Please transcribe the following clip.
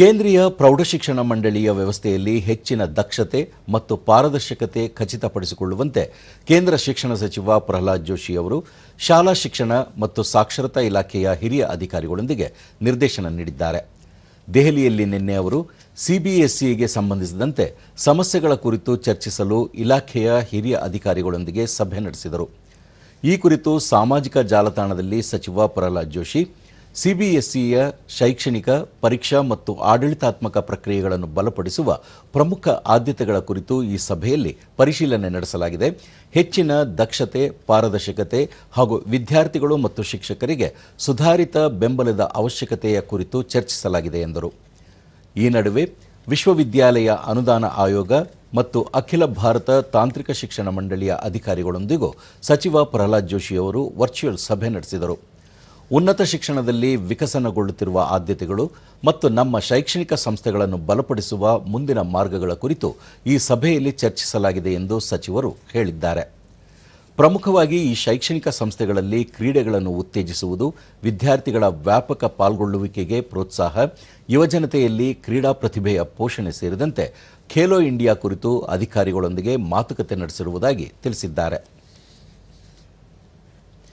ಕೇಂದ್ರೀಯ ಪ್ರೌಢಶಿಕ್ಷಣ ಮಂಡಳಿಯ ವ್ಯವಸ್ಥೆಯಲ್ಲಿ ಹೆಚ್ಚಿನ ದಕ್ಷತೆ ಮತ್ತು ಪಾರದರ್ಶಕತೆ ಖಚಿತಪಡಿಸಿಕೊಳ್ಳುವಂತೆ ಕೇಂದ್ರ ಶಿಕ್ಷಣ ಸಚಿವ ಪ್ರಹ್ಲಾದ್ ಜೋಶಿ ಅವರು ಶಾಲಾ ಶಿಕ್ಷಣ ಮತ್ತು ಸಾಕ್ಷರತಾ ಇಲಾಖೆಯ ಹಿರಿಯ ಅಧಿಕಾರಿಗಳೊಂದಿಗೆ ನಿರ್ದೇಶನ ನೀಡಿದ್ದಾರೆ. ದೆಹಲಿಯಲ್ಲಿ ನಿನ್ನೆ ಅವರು ಸಿಬಿಎಸ್ಇಗೆ ಸಂಬಂಧಿಸಿದಂತೆ ಸಮಸ್ಯೆಗಳ ಕುರಿತು ಚರ್ಚಿಸಲು ಇಲಾಖೆಯ ಹಿರಿಯ ಅಧಿಕಾರಿಗಳೊಂದಿಗೆ ಸಭೆ ನಡೆಸಿದರು. ಈ ಕುರಿತು ಸಾಮಾಜಿಕ ಜಾಲತಾಣದಲ್ಲಿ ಸಚಿವ ಪ್ರಹ್ಲಾದ್ ಜೋಶಿ ಸಿಬಿಎಸ್ಇಯ ಶೈಕ್ಷಣಿಕ ಪರೀಕ್ಷಾ ಮತ್ತು ಆಡಳಿತಾತ್ಮಕ ಪ್ರಕ್ರಿಯೆಗಳನ್ನು ಬಲಪಡಿಸುವ ಪ್ರಮುಖ ಆದ್ಯತೆಗಳ ಕುರಿತು ಈ ಸಭೆಯಲ್ಲಿ ಪರಿಶೀಲನೆ ನಡೆಸಲಾಗಿದೆ. ಹೆಚ್ಚಿನ ದಕ್ಷತೆ, ಪಾರದರ್ಶಕತೆ ಹಾಗೂ ವಿದ್ಯಾರ್ಥಿಗಳು ಮತ್ತು ಶಿಕ್ಷಕರಿಗೆ ಸುಧಾರಿತ ಬೆಂಬಲದ ಅವಶ್ಯಕತೆಯ ಕುರಿತು ಚರ್ಚಿಸಲಾಗಿದೆ ಎಂದರು. ಈ ನಡುವೆ ವಿಶ್ವವಿದ್ಯಾಲಯ ಅನುದಾನ ಆಯೋಗ ಮತ್ತು ಅಖಿಲ ಭಾರತ ತಾಂತ್ರಿಕ ಶಿಕ್ಷಣ ಮಂಡಳಿಯ ಅಧಿಕಾರಿಗಳೊಂದಿಗೂ ಸಚಿವ ಪ್ರಹ್ಲಾದ್ ಜೋಶಿ ಅವರು ವರ್ಚುವಲ್ ಸಭೆ ನಡೆಸಿದರು. ಉನ್ನತ ಶಿಕ್ಷಣದಲ್ಲಿ ವಿಕಸನಗೊಳ್ಳುತ್ತಿರುವ ಆದ್ಯತೆಗಳು ಮತ್ತು ನಮ್ಮ ಶೈಕ್ಷಣಿಕ ಸಂಸ್ಥೆಗಳನ್ನು ಬಲಪಡಿಸುವ ಮುಂದಿನ ಮಾರ್ಗಗಳ ಕುರಿತು ಈ ಸಭೆಯಲ್ಲಿ ಚರ್ಚಿಸಲಾಗಿದೆ ಎಂದು ಸಚಿವರು ಹೇಳಿದ್ದಾರೆ. ಪ್ರಮುಖವಾಗಿ ಈ ಶೈಕ್ಷಣಿಕ ಸಂಸ್ಥೆಗಳಲ್ಲಿ ಕ್ರೀಡೆಗಳನ್ನು ಉತ್ತೇಜಿಸುವುದು, ವಿದ್ಯಾರ್ಥಿಗಳ ವ್ಯಾಪಕ ಪಾಲ್ಗೊಳ್ಳುವಿಕೆಗೆ ಪ್ರೋತ್ಸಾಹ, ಯುವಜನತೆಯಲ್ಲಿ ಕ್ರೀಡಾ ಪ್ರತಿಭೆಯ ಪೋಷಣೆ ಸೇರಿದಂತೆ ಖೇಲೋ ಇಂಡಿಯಾ ಕುರಿತು ಅಧಿಕಾರಿಗಳೊಂದಿಗೆ ಮಾತುಕತೆ ನಡೆಸಿರುವುದಾಗಿ ತಿಳಿಸಿದ್ದಾರೆ.